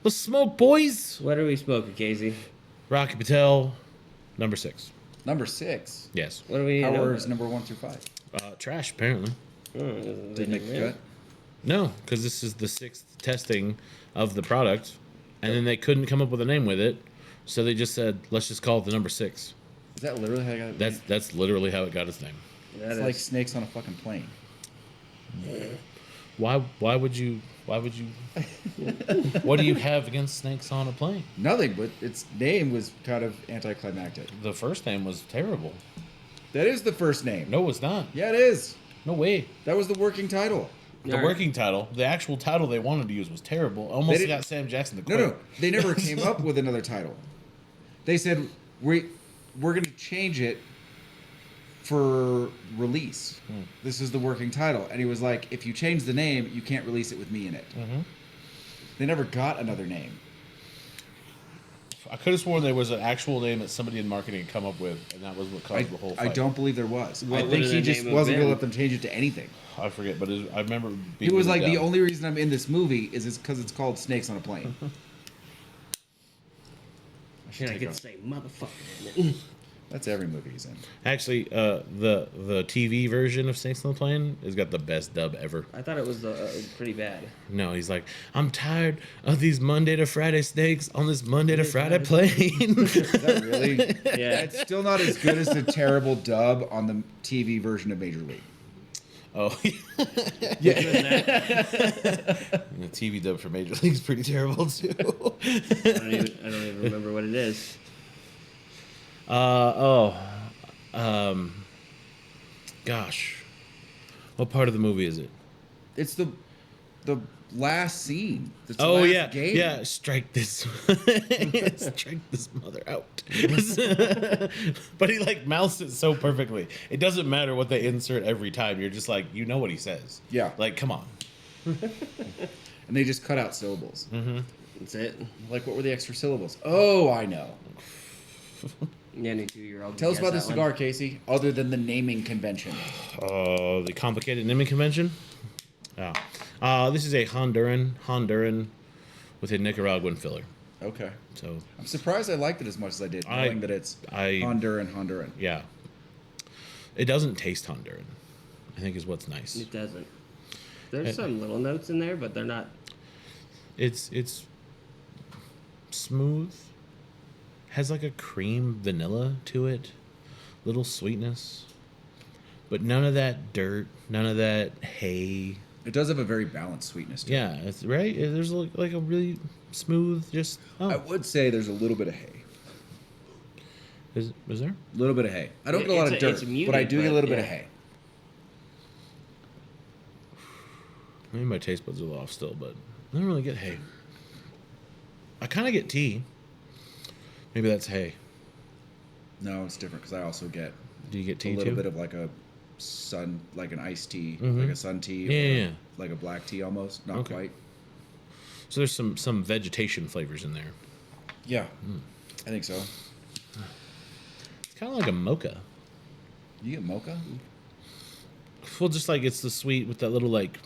Let's smoke, boys. What are we smoking, Casey? Rocky Patel, number 6. Number 6. Yes. What do we know? Hours number 1 through 5. Trash, apparently. Didn't make the cut. No, because this is the 6th testing of the product, and then they couldn't come up with a name with it, so they just said, let's just call it the number 6. Is that literally how I got it? That's literally how it got its name. It's like snakes on a fucking plane. Why would you what do you have against snakes on a plane? Nothing, but its name was kind of anticlimactic. The first name was terrible. That is the first name. No, it's not. Yeah, it is. No way. That was the working title. The working title, the actual title they wanted to use was terrible. Almost got Sam Jackson to quit. No. They never came up with another title. They said, we're going to change it for release. This is the working title. And he was like, if you change the name, you can't release it with me in it. Mm-hmm. They never got another name. I could have sworn there was an actual name that somebody in marketing had come up with, and that was what caused the whole fight. I don't believe there was. What I think would he the just name wasn't have going to been? let them change it to anything. I forget, but I remember He was like, the only reason I'm in this movie is because it's called Snakes on a Plane. I get to say motherfucker. That's every movie he's in. Actually, the TV version of Snakes on the Plane has got the best dub ever. I thought it was pretty bad. No, he's like, I'm tired of these Monday to Friday snakes on this Monday to Friday plane. Is that really? Yeah. It's still not as good as the terrible dub on the TV version of Major League. Oh, Yeah. the TV dub for Major League is pretty terrible too. I don't even remember what it is. Gosh, what part of the movie is it? It's the last scene. It's the Oh last yeah, game. yeah. Strike this, strike this mother out. But he like mouths it so perfectly. It doesn't matter what they insert every time. You're just like, you know what he says. Yeah. Like, come on. And they just cut out syllables. Mm-hmm. That's it. Like, what were the extra syllables? Oh, I know. Yeah, any 2-year-old. Tell us about the cigar, Casey, other than the naming convention. The complicated naming convention. This is a Honduran with a Nicaraguan filler. Okay. So I'm surprised I liked it as much as I did, knowing that it's Honduran. yeah, it doesn't taste Honduran, I think is what's nice. It doesn't. There's some little notes in there, but they're not. It's smooth, has like a cream vanilla to it, little sweetness, but none of that dirt, none of that hay. It does have a very balanced sweetness to it. Yeah, it's right. There's like a really smooth, just. I would say there's a little bit of hay. Is there? A little bit of hay. I don't get a lot of It's dirt, muted, but I do get a little bit yeah. of hay. Maybe my taste buds are a little off still, but I don't really get hay. I kind of get tea. Maybe that's hay. No, it's different because I also get Do you get tea a little too? bit of like a like an iced tea, Mhm. like a sun tea, Yeah. like a black tea almost, not Okay. quite. So there's some vegetation flavors in there. Yeah, I think so. It's kind of like a mocha. You get mocha? Well, just like it's the sweet with that little like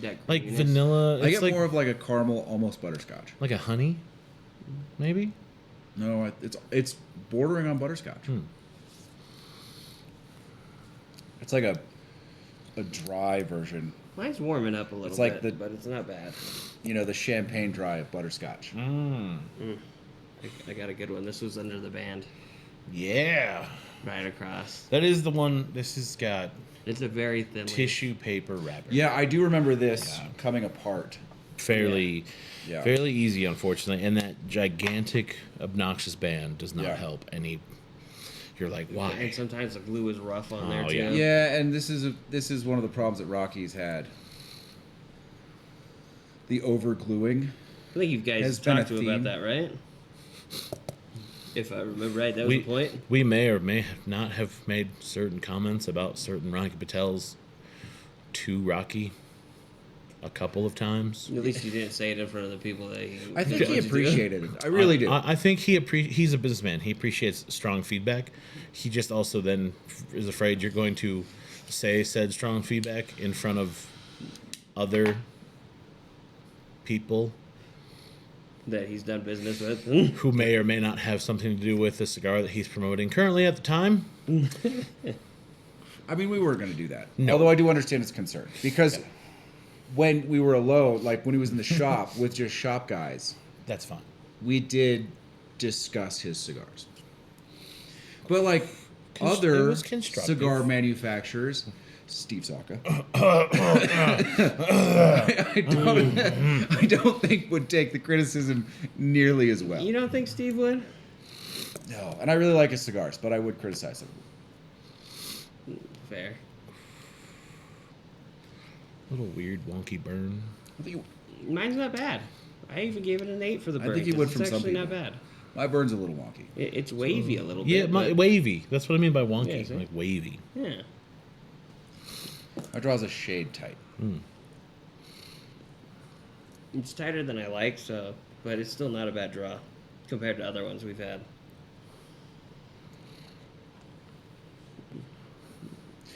That like creaminess. vanilla. I It's get like more of like a caramel, almost butterscotch. like a honey, maybe. No, it's bordering on butterscotch. It's like a dry version. Mine's warming up a little It's like bit, but it's not bad. You know, the champagne dry of butterscotch. I got a good one. This was under the band, Yeah, right across. that is the one. This has got It's a very thin tissue paper wrapper. Yeah, I do remember this coming apart. fairly Yeah. fairly easy, unfortunately, and that gigantic obnoxious band does not Yeah. help any. You're like, And why? sometimes the glue is rough on there Oh, too. yeah. Yeah, and this is one of the problems that Rocky's had. The over gluing. I think you guys Has been talked a to about theme. that, right? If I remember right, that was the point. We may or may not have made certain comments about certain Rocky Patels to Rocky a couple of times. At least you didn't say it in front of the people that you. I think he wanted to do. appreciated it. I really do. I think he's a businessman. He appreciates strong feedback. He just also then is afraid you're going to say said strong feedback in front of other people that he's done business with. who may or may not have something to do with the cigar that he's promoting currently at the time. I mean, we were going to do that. No. Although I do understand his concern. Because when we were alone, like when he was in the shop with just shop guys, That's fine. we did discuss his cigars. But like It other was constructive. cigar manufacturers, Steve Zaka, I don't think would take the criticism nearly as well. You don't think Steve would? No, and I really like his cigars, but I would criticize him. Fair. Little weird, wonky burn. I think Mine's not bad. I even gave it an 8 for the I burn. think he 'cause would it's from some actually not people. bad. my burn's a little wonky. It's wavy a little Yeah, bit. but- wavy. That's what I mean by wonky. Yeah, see? Like wavy. yeah. My draw's a shade tight. It's tighter than I like, so, but it's still not a bad draw compared to other ones we've had.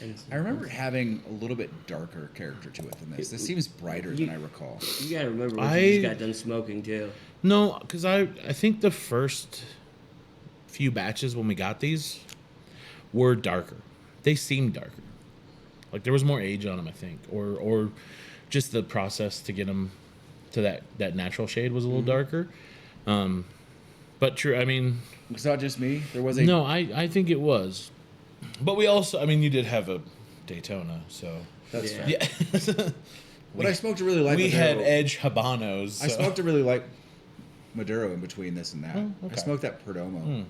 And I remember having a little bit darker character to it than this. This seems brighter than I recall. you gotta remember when you just I- got done smoking too. No, because I think the first few batches when we got these were darker. They seemed darker. Like there was more age on them, I think, or just the process to get them to that natural shade was a little darker. But true, I mean, It's not just me. There was a no, I think it was. But we also, I mean, you did have a Daytona, so That's Yeah. fair. yeah. But I smoked a really light We Maduro. had Edge Habanos. I so- smoked a really light Maduro in between this and that. Oh, okay. I smoked that Perdomo,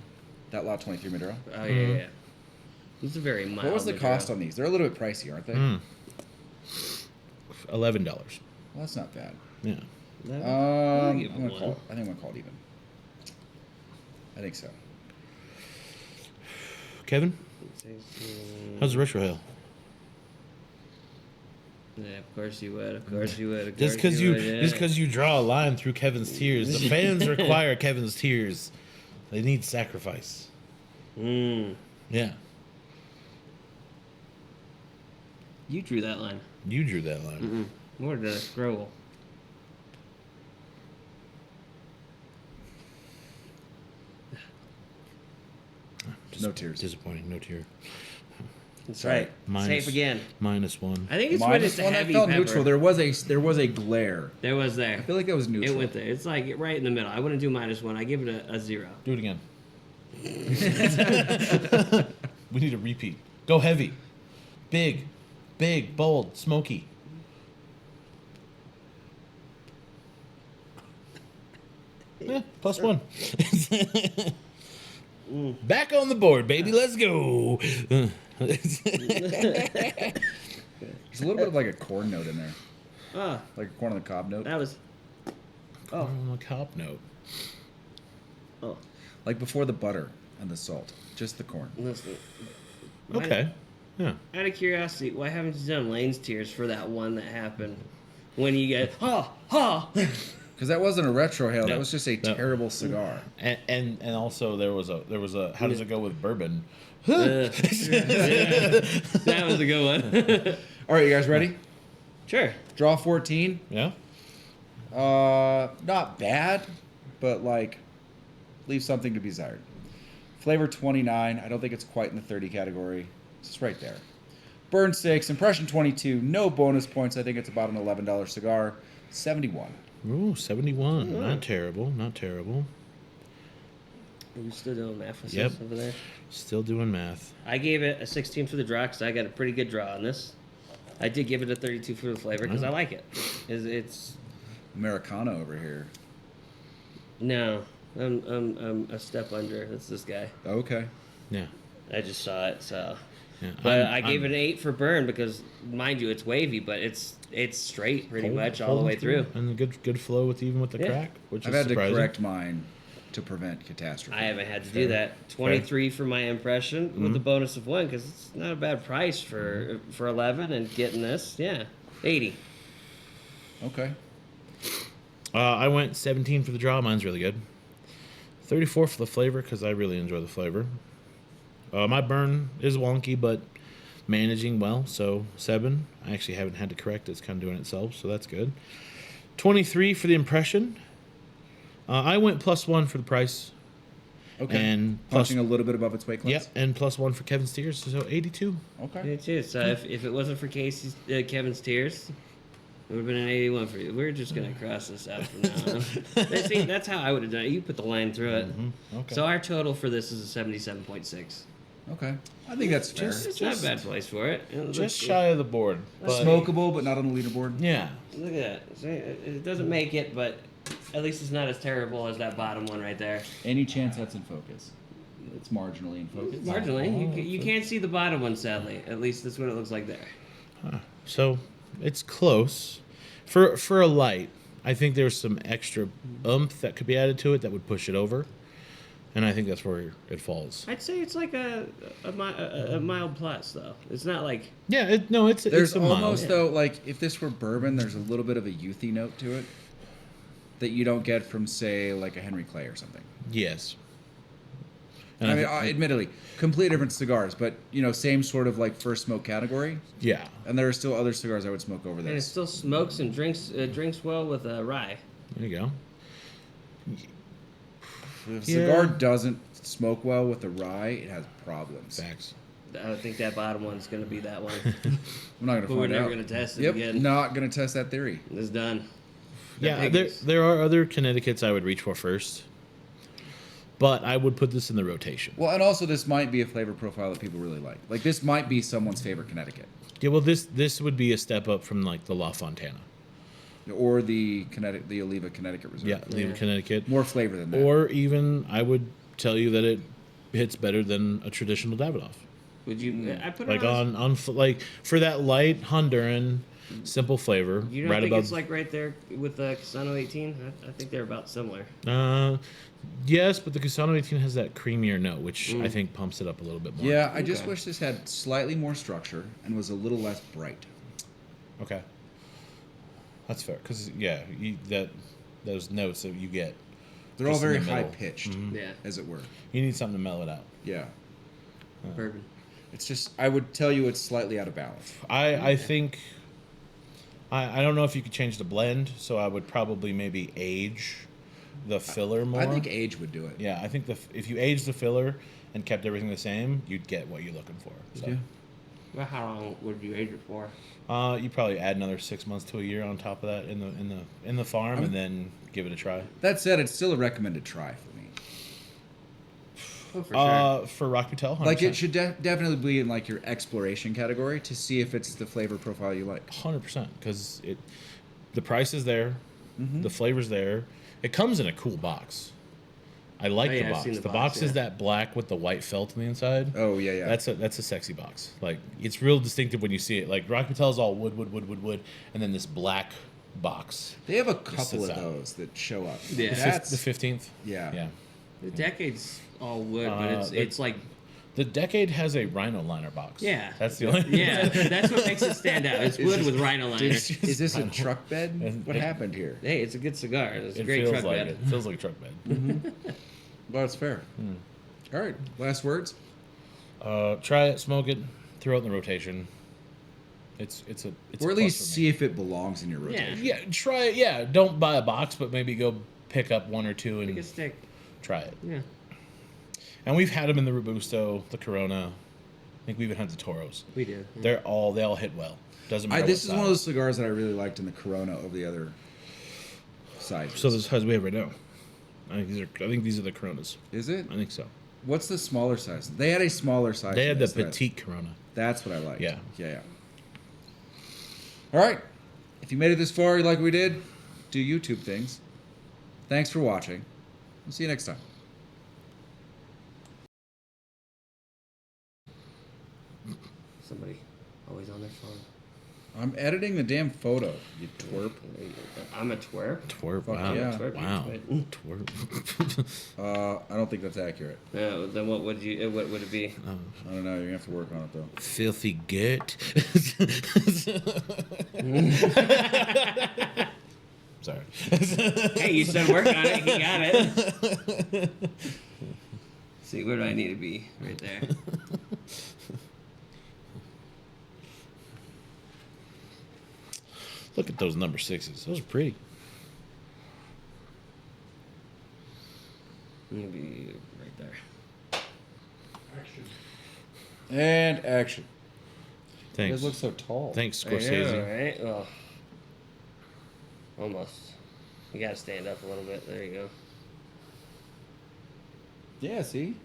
that Lot 23 Maduro. Oh yeah. It's a very mild. What was the Maduro. cost on these? They're a little bit pricey, aren't they? $11. Well, that's not bad. Yeah. I'll I'm give it gonna one. call it, I think I'm gonna call it even. I think so. Kevin, how's the retro hail? Yeah, of course you would. Of course you would. Of Just course because would, yeah. just because you draw a line through Kevin's tears, the fans require Kevin's tears. They need sacrifice. Mm. Yeah, You drew that line. you drew that line. More than a scroll. No tears. Disappointing. No tear. That's Sorry. right. Minus- Safe again. -1. I think it's when Minus it's a one, I heavy felt pepper. neutral. There was a glare. There was there. I feel like that was neutral. It went there. It's like right in the middle. I wouldn't do -1. I give it a 0. Do it again. We need a repeat. Go heavy. Big, bold, smoky. +1. Back on the board, baby. Let's go. There's a little bit of like a corn note in there, Ah, like a corn on the cob note, that was. Oh, On the cop note. oh. like before the butter and the salt, just the corn. Listen. Okay. Yeah. Out of curiosity, why haven't you done Layne's tears for that one that happened when you get ha? Because that wasn't a retro hail. No. That was just a No. terrible cigar. And also there was a how does it go with bourbon? That was a good one. All right, you guys ready? Sure. Draw 14. Yeah. Not bad, but like, leave something to be desired. Flavor 29. I don't think it's quite in the 30 category. It's right there. Burn 6. Impression 22. No bonus points. I think it's about an $11 cigar. 71. Ooh, 71. Not terrible. Not terrible. Are you still doing math with Yep. us over there? Still doing math. I gave it a 16 for the draw because I got a pretty good draw on this. I did give it a 32 for the flavor because I like it. It's Americano over here. no, I'm a step under. That's this guy. Okay. Yeah. I just saw it, so. Yeah. But I'm- I gave I'm it an 8 for burn because, mind you, it's wavy, but it's straight pretty hold- much all the holding way through. And the good flow with even with the Yeah. crack, which I've is had surprising. to correct mine to prevent catastrophe. I haven't had to do that. 23 for my impression with the bonus of 1 because it's not a bad price for 11 and getting this. Yeah, 80. Okay. I went 17 for the draw. Mine's really good. 34 for the flavor because I really enjoy the flavor. My burn is wonky, but managing well, so 7. I actually haven't had to correct it. It's kind of doing itself, so that's good. 23 for the impression. I went +1 for the price. Okay. And Punching a little bit above its weight class. Yep, and +1 for Kevin Steers, so 82. Okay. Me too. So if it wasn't for Casey's Kevin's tears, it would have been an 81 for you. We're just gonna cross this out from now on. See, that's how I would have done it. You put the line through it. Okay. So our total for this is a 77.6. Okay. I think that's fair. It's not a bad place for it. Just shy of the board. But Smokable, but not on the leaderboard. yeah. Look at that. See, it doesn't make it, but at least it's not as terrible as that bottom one right there. Any chance that's in focus? It's marginally in focus. Marginally. You can't see the bottom one, sadly. At least that's what it looks like there. So it's close. For a light, I think there's some extra oomph that could be added to it that would push it over. And I think that's where it falls. I'd say it's like a mild plus, though. It's not like... Yeah, There's it's a almost mild. though, like if this were bourbon, there's a little bit of a youthy note to it that you don't get from, say, like a Henry Clay or something. Yes. And I mean, think- admittedly, completely different cigars, but same sort of like first smoke category. yeah. And there are still other cigars I would smoke over And it this. still smokes and drinks well with rye. There you go. If a cigar doesn't smoke well with the rye, it has problems. Facts. I think that bottom one's going to be that one. I'm not gonna But we're find never out. going to test it Yep, again. not gonna test that theory. It's done. Yeah, They're there are other Connecticut's I would reach for first. But I would put this in the rotation. Well, and also this might be a flavor profile that people really like. Like this might be someone's favorite Connecticut, Yeah, well, this would be a step up from like the La Fontana. or the Oliva Connecticut Reserve. Yeah, leave Yeah. Connecticut. More flavor than that. Or even I would tell you that it hits better than a traditional Davidoff. Would you... I put it Like on... like for that light Honduran, simple flavor, You don't right think above. it's like right there with the Casano 18? I think they're about similar. Yes, but the Cusano 18 has that creamier note, which I think pumps it up a little bit more. Yeah, I just Okay. wish this had slightly more structure and was a little less bright. Okay. That's fair, because those notes that you get, They're all Just in very the high middle. pitched, Yeah. as it were. you need something to mellow it out. Yeah. Bourbon. It's just, I would tell you it's slightly out of balance. I think I don't know if you could change the blend, so I would probably maybe age the filler more. I think age would do it. Yeah, I think if you aged the filler and kept everything the same, you'd get what you're looking for. So. Yeah. Well, how long would you age it for? You probably add another 6 months to a year on top of that in the farm, and then give it a try. That said, it's still a recommended try for me. Oh, for sure. For Rock Patel, 100%. Like it should definitely be in like your exploration category to see if it's the flavor profile you like. 100%, because the price is there, Mm-hmm. the flavor's there. It comes in a cool box. I like Oh, the yeah, I've box. seen The the box box, is yeah. that black with the white felt on the inside. Oh yeah. That's a sexy box. Like it's real distinctive when you see it. Like Rock Patel's all wood, and then this black box. They have a couple sits of out. those that show up. Yeah. That's The 15th. yeah. Yeah. The Decade's all wood, but it's like... The Decade has a Rhino liner box. Yeah. That's the only. Yeah, that's what makes it stand out. It's wood with rhino liner. Is this a truck bed? What happened here? Hey, it's a good cigar. It's a It great feels truck like bed. it. It feels like a truck bed. Well, it's fair. All right. Last words. Try it, smoke it, throw it in the rotation. It's Or a at plus least for me. see if it belongs in your rotation. Yeah, try it. Yeah, don't buy a box, but maybe go pick up one or two Take a and stick. try it. Yeah. And we've had them in the Robusto, the Corona. I think we even had the Toros. We do. They all hit well. Doesn't matter. This what is one of those size. cigars that I really liked in the Corona over the other sizes. So this size we have right now. I think these are the Coronas. Is it? I think so. What's the smaller size? They had a smaller size. They than had the this that- petite Corona. That's what I like. Yeah. Yeah. All right. If you made it this far, like we did, do YouTube things. Thanks for watching. We'll see you next time. Somebody always on their phone. I'm editing the damn photo, you twerp. I'm a twerp. Twerp. Fuck Wow. yeah. Twerp, Wow. you Twerp. I don't think that's accurate. Then what would it be? I don't know. You're gonna have to work on it though. Filthy git. Sorry. Hey, you said work on it. He got it. See, where do I need to be? Right there. Look at those number 6s. Those are pretty. Maybe right there. And action. You Thanks. guys look so tall. Thanks, I know, Scorsese. right? Well, almost. You gotta stand up a little bit. There you go. Yeah, see?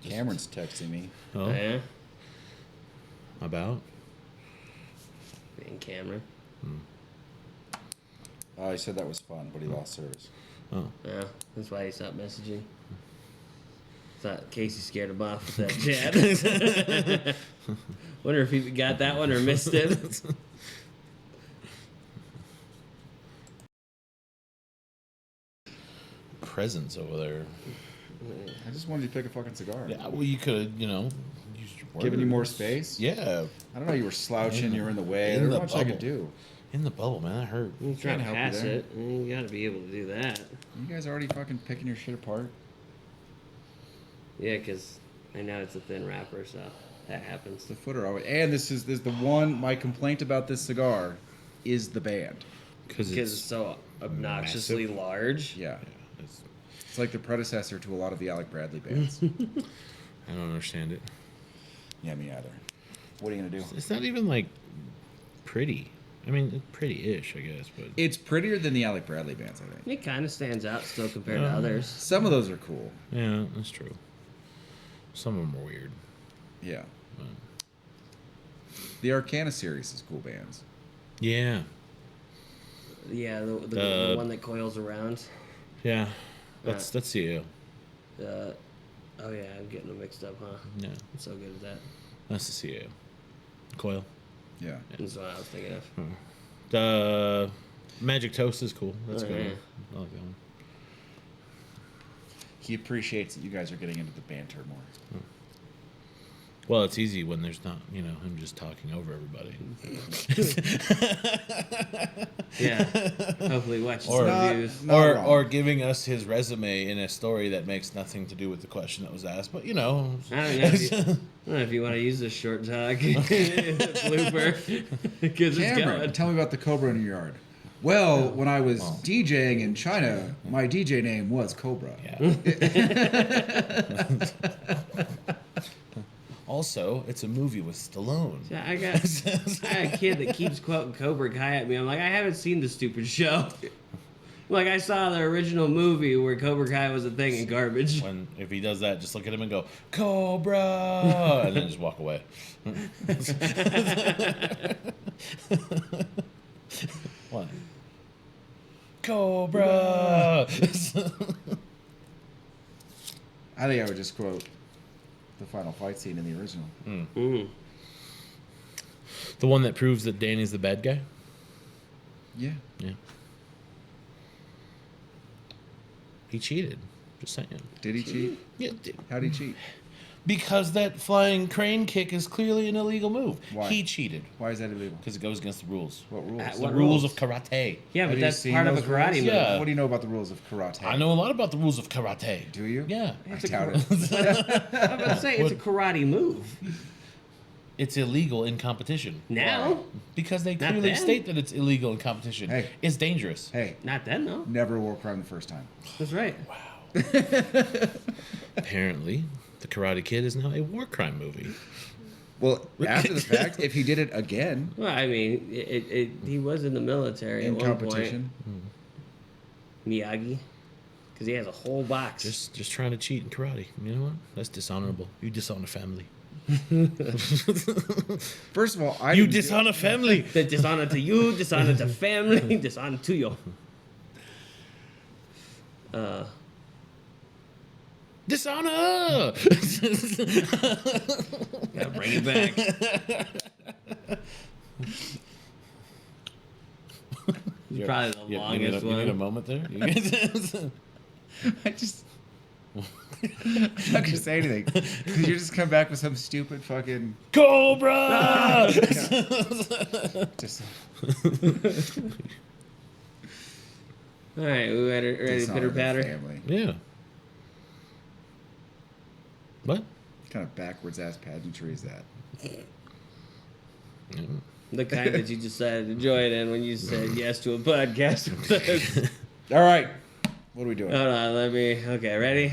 Cameron's texting me. Oh, Yeah. about? Being Cameron. Oh, he said that was fun, but he lost service. Oh. Yeah, that's why he stopped messaging. Thought Casey scared him off with that chat. Wonder if he got that one or missed it. Presents over there. I just wanted you to pick a fucking cigar. Yeah, well, you could, use your Giving you more words. space? Yeah. I don't know, you were slouching, you were in the way. in There's the not much I could bubble. do. In the bubble, man. That hurt. You try to Can't help you pass there. it. You gotta be able to do that. You guys already fucking picking your shit apart? Yeah, because I know it's a thin wrapper, so that happens. The footer always. And this is the one. My complaint about this cigar is the band. Because Because it's so obnoxiously massive. large. Yeah, It's, it's like the predecessor to a lot of the Alec Bradley bands. I don't understand it. Yeah, me either. What are you gonna do? It's not even like pretty. I mean, it's pretty-ish, I guess, but It's prettier than the Alec Bradley bands, I think. It kind of stands out still compared to others. Some of those are cool. yeah, that's true. Some of them are weird. Yeah. But, The Arcana series is cool bands. yeah, Yeah, the one that coils around. yeah. That's you. Oh yeah, I'm getting them mixed up, huh? Yeah, I'm so good at that. that's the CAO. Coil. Yeah. That's what I was thinking of. The Magic Toast is cool. That's Oh, good. yeah. I like that one. He appreciates that you guys are getting into the banter more. Well, it's easy when there's not, him just talking over everybody. Yeah. Hopefully watch some Or- reviews. Not wrong. or giving us his resume in a story that makes nothing to do with the question that was asked. But I don't know if you want to use this short talk blooper because it's Cameron, going. tell me about the Cobra in your yard. Well, when I was DJing in China, my DJ name was Cobra. Yeah. Also, it's a movie with Stallone. Yeah, I got a kid that keeps quoting Cobra Kai at me. I'm like, I haven't seen the stupid show. Like, I saw the original movie where Cobra Kai was a thing in garbage. If he does that, just look at him and go, Cobra! And then just walk away. What? Cobra! I think I would just quote the final fight scene in the original. Mm. The one that proves that Danny's the bad guy? Yeah. Yeah. He cheated. Just saying. Did he cheat? Yeah, How'd he cheat? because that flying crane kick is clearly an illegal move. Why? He cheated Why is that illegal? because it goes against the rules. What rules? The What rules rules? of karate. Yeah, Have but you that's seen part of a those karate rules? move. Yeah. What do you know about the rules of karate? I know a lot about the rules of karate. Do you? Yeah. I doubt it. I'm about to say it's a karate move. It's illegal in competition. Now, Because they Not clearly then. state that it's illegal in competition. Hey. It's dangerous. Hey, not then though. never a war crime the first time. That's right. Apparently, The Karate Kid is now a war crime movie. Well, after the fact, if he did it again Well, I mean, he was in the military in at one competition, point. Miyagi, because he has a whole box. Just trying to cheat in karate. You know what? That's dishonorable. You dishonor family. first of all, I You didn't do- dishonor family. The dishonor to you, dishonor to family, dishonor to you. Dishonor. Gotta bring it back. It's probably the longest you need a one. moment there. I just. I'm not gonna say anything because you just come back with some stupid fucking. Cobra. Just All right, we ready to dishonor pitter the patter? family. Yeah. What? What kind of backwards ass pageantry is that? The kind that you decided to join in when you said yes to a podcast with us. All right, What are we doing? Hold on, let me. Okay, ready?